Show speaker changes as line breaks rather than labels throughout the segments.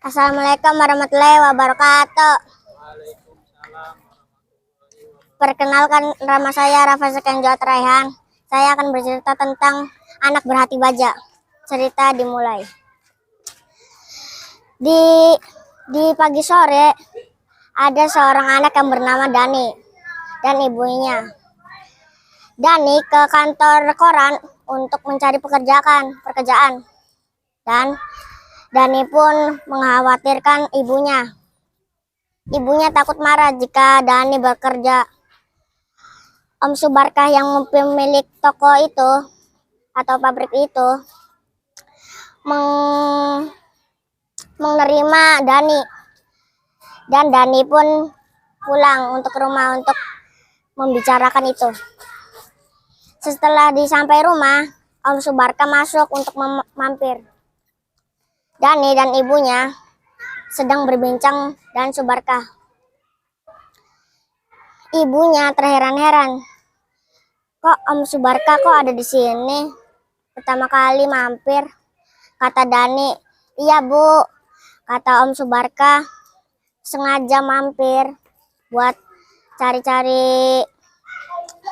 Assalamualaikum warahmatullahi wabarakatuh. Perkenalkan, nama saya Rafa Sekenjot Raihan. Saya akan bercerita tentang anak berhati baja. Cerita dimulai. Di pagi sore ada seorang anak yang bernama Dani dan ibunya. Dani ke kantor koran untuk mencari pekerjaan dan Dani pun mengkhawatirkan ibunya. Ibunya takut marah jika Dani bekerja. Om Subarkah yang pemilik toko itu atau pabrik itu menerima Dani, dan Dani pun pulang untuk rumah untuk membicarakan itu. Setelah sampai rumah, Om Subarkah masuk untuk mampir. Dani dan ibunya sedang berbincang dan Subarkah. Ibunya terheran-heran. Kok Om Subarkah kok ada di sini? Pertama kali mampir, kata Dani. Iya Bu, kata Om Subarkah, sengaja mampir buat cari-cari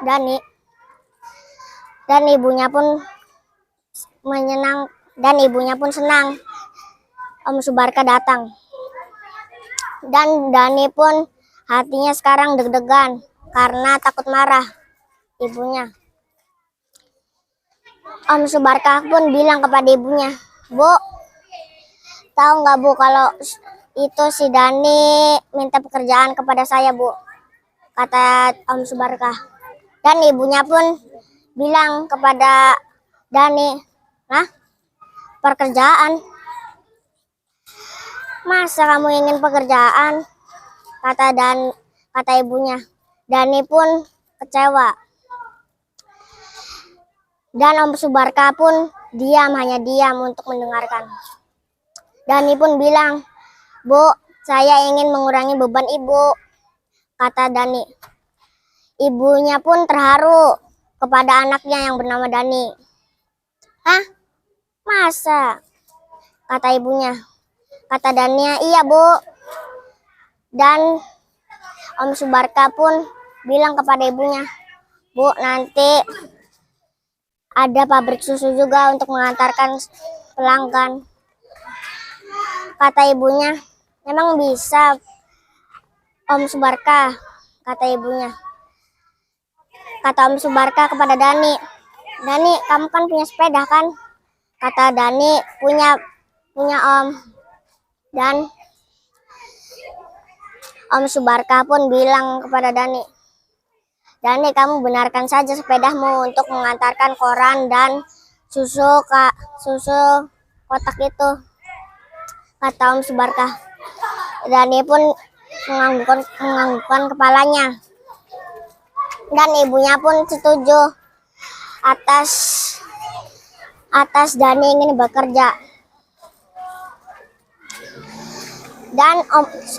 Dani. Dan ibunya pun senang Om Subarkah datang. Dan Dani pun hatinya sekarang deg-degan karena takut marah ibunya. Om Subarkah pun bilang kepada ibunya, Bu, tahu nggak Bu kalau itu si Dani minta pekerjaan kepada saya Bu, kata Om Subarkah. Dan ibunya pun bilang kepada Dani, nah pekerjaan? Masa kamu ingin pekerjaan? Kata ibunya. Dani pun kecewa. Dan Om Subarkah pun hanya diam untuk mendengarkan. Dani pun bilang, Bu, saya ingin mengurangi beban ibu, kata Dani. Ibunya pun terharu kepada anaknya yang bernama Dani. Hah? Masa? Kata ibunya. Kata Dania, iya Bu. Dan Om Subarkah pun bilang kepada ibunya, Bu, nanti ada pabrik susu juga untuk mengantarkan pelanggan. Kata ibunya, memang bisa Om Subarkah, kata ibunya. Kata Om Subarkah kepada Dani, Dani, kamu kan punya sepeda kan? Kata Dani, punya Om. Dan Om Subarkah pun bilang kepada Dani, Dani, kamu benarkan saja sepedamu untuk mengantarkan koran dan susu kotak itu, kata Om Subarkah. Dani pun menganggukkan kepalanya. Dan ibunya pun setuju atas Dani ingin bekerja. Dan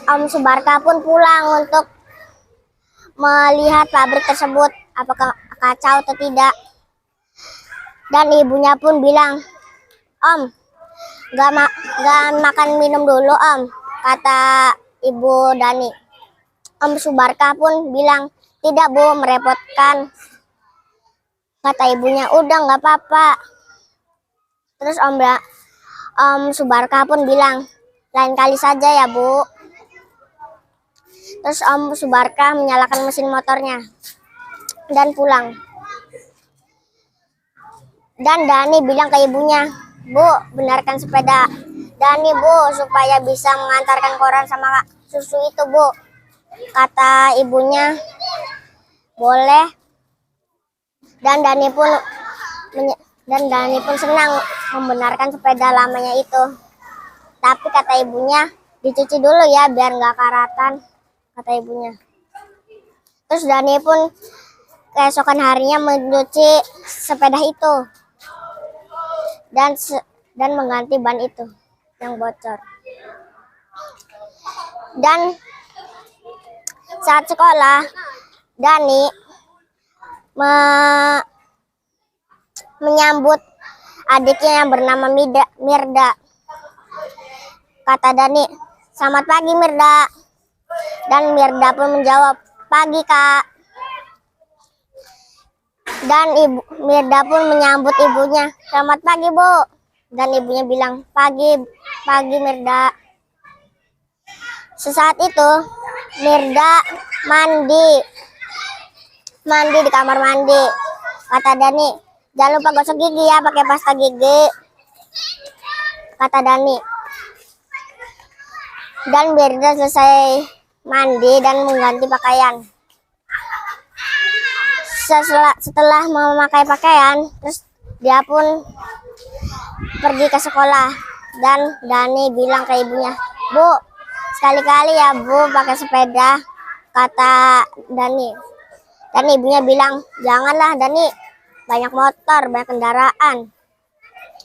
Om Subarkah pun pulang untuk melihat pabrik tersebut apakah kacau atau tidak. Dan ibunya pun bilang, Om, gak makan minum dulu Om, kata ibu Dani. Om Subarkah pun bilang, tidak Bu, merepotkan, kata ibunya. Udah gak apa-apa. Terus Om Subarkah pun bilang, lain kali saja ya Bu. Terus Om Subarkah menyalakan mesin motornya dan pulang. Dan Dani bilang ke ibunya, Bu, benarkan sepeda Dani Bu, supaya bisa mengantarkan koran sama susu itu Bu. Kata ibunya, boleh. Dan Dani pun senang membenarkan sepeda lamanya itu. Tapi kata ibunya, dicuci dulu ya biar nggak karatan, kata ibunya. Terus Dani pun keesokan harinya mencuci sepeda itu dan mengganti ban itu yang bocor. Dan saat sekolah, Dani menyambut adiknya yang bernama Mirda. kata Dani. Selamat pagi Mirda. Dan Mirda pun menjawab, pagi kak. Dan Mirda pun menyambut ibunya, selamat pagi bu. Dan ibunya bilang, pagi Mirda. Sesaat itu Mirda mandi di kamar mandi. Kata Dani, jangan lupa gosok gigi ya pakai pasta gigi, kata Dani. Dan Mirda selesai mandi dan mengganti pakaian. Setelah memakai pakaian, terus dia pun pergi ke sekolah. Dan Dani bilang ke ibunya, bu, sekali-kali ya bu pakai sepeda, kata Dani. Dan ibunya bilang, janganlah Dani, banyak motor, banyak kendaraan,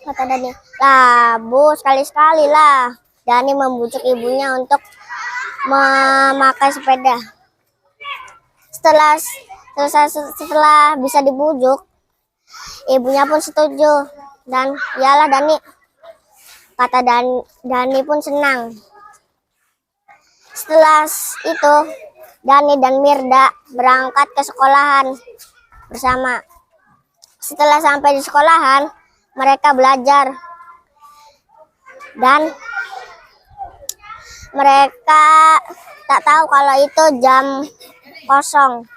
kata Dani. Lah bu, sekali-sekali lah. Dani membujuk ibunya untuk memakai sepeda. Setelah bisa dibujuk, ibunya pun setuju. Dan iyalah Dani, kata Dani pun senang. Setelah itu Dani dan Mirda berangkat ke sekolahan bersama. Setelah sampai di sekolahan, mereka belajar. Dan mereka tak tahu kalau itu jam kosong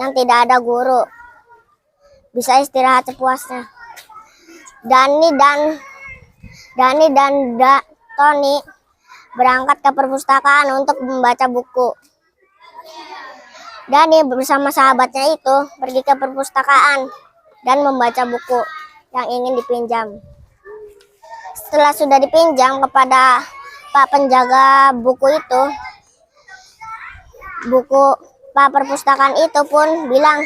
yang tidak ada guru. Bisa istirahat sepuasnya. Dani dan Tony berangkat ke perpustakaan untuk membaca buku. Dani bersama sahabatnya itu pergi ke perpustakaan dan membaca buku yang ingin dipinjam. Setelah sudah dipinjam kepada Pak penjaga buku itu, Pak perpustakaan itu pun bilang,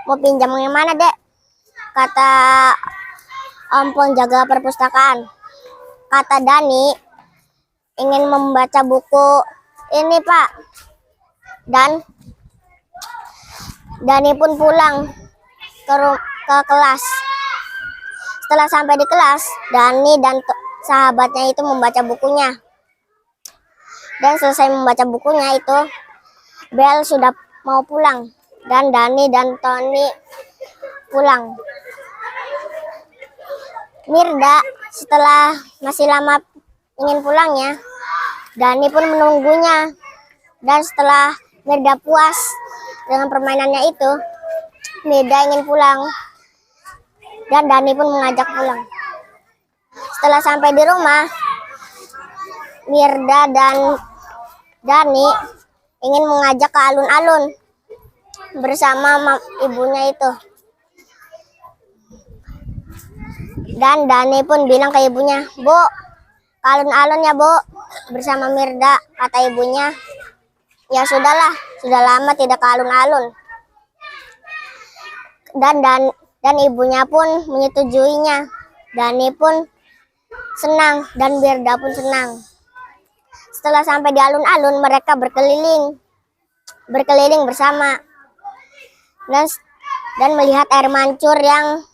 mau pinjam yang mana dek? Kata Om penjaga perpustakaan. Kata Dani, ingin membaca buku ini pak. Dan Dani pun pulang ke kelas. Setelah sampai di kelas, Dani dan sahabatnya itu membaca bukunya. Dan selesai membaca bukunya itu, bel sudah mau pulang. Dan Dani dan Tony pulang. Mirda setelah masih lama ingin pulangnya, Dani pun menunggunya. Dan setelah Mirda puas dengan permainannya itu, Mirda ingin pulang. Dan Dani pun mengajak pulang. Setelah sampai di rumah, Mirda dan Dani ingin mengajak ke alun-alun bersama ibunya itu. Dan Dani pun bilang ke ibunya, bu, ke alun-alun ya bu, bersama Mirda, kata ibunya. Ya sudahlah, sudah lama tidak ke alun-alun. Dan ibunya pun menyetujuinya. Dani pun senang dan Mirda pun senang. Setelah sampai di alun-alun, mereka berkeliling bersama dan melihat air mancur yang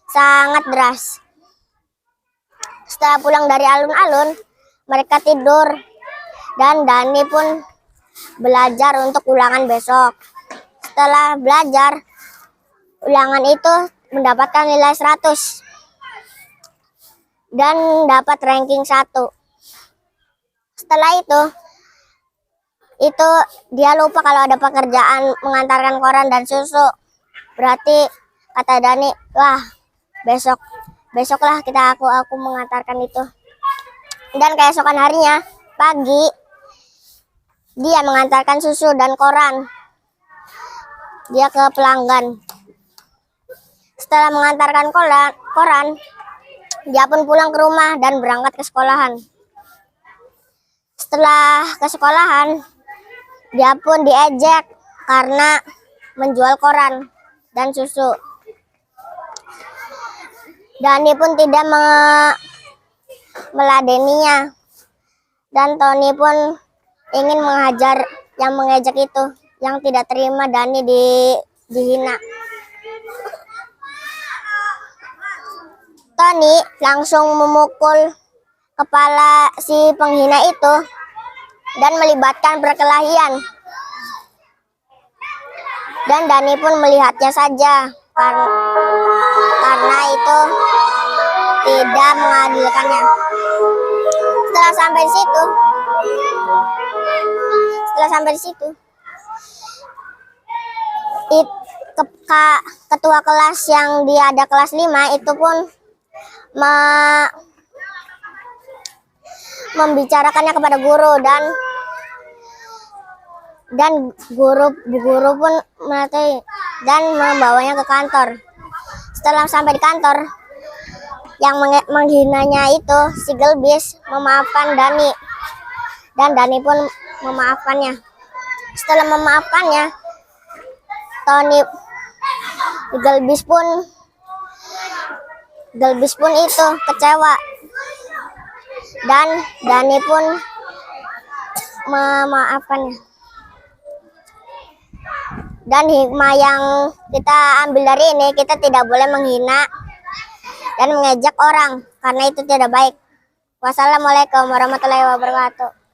sangat deras. Setelah pulang dari alun-alun, mereka tidur dan Dani pun belajar untuk ulangan besok. Setelah belajar, ulangan itu mendapatkan nilai 100 dan dapat ranking 1. Setelah itu dia lupa kalau ada pekerjaan mengantarkan koran dan susu. Berarti kata Dani, wah, besoklah aku mengantarkan itu. Dan keesokan harinya pagi, dia mengantarkan susu dan koran. Dia ke pelanggan. Setelah mengantarkan koran, dia pun pulang ke rumah dan berangkat ke sekolahan. Setelah ke sekolahan, dia pun diejek karena menjual koran dan susu. Dani pun tidak meladeninya. Dan Tony pun ingin menghajar yang mengejek itu, yang tidak terima Dani dihina. Tony langsung memukul kepala si penghina itu dan melibatkan perkelahian. Dan Dani pun melihatnya saja karena itu tidak mengadilkannya. Setelah sampai di situ, ketua kelas yang dia ada kelas 5 itu pun membicarakannya kepada guru, dan guru pun mengetahui dan membawanya ke kantor. Setelah sampai di kantor, yang menghinanya itu si Gelbis memaafkan Dani, dan Dani pun memaafkannya. Setelah memaafkannya, Tony Gelbis pun itu kecewa, dan Dani pun memaafkannya. Dan hikmah yang kita ambil dari ini, kita tidak boleh menghina dan mengejek orang karena itu tidak baik. Wassalamualaikum warahmatullahi wabarakatuh.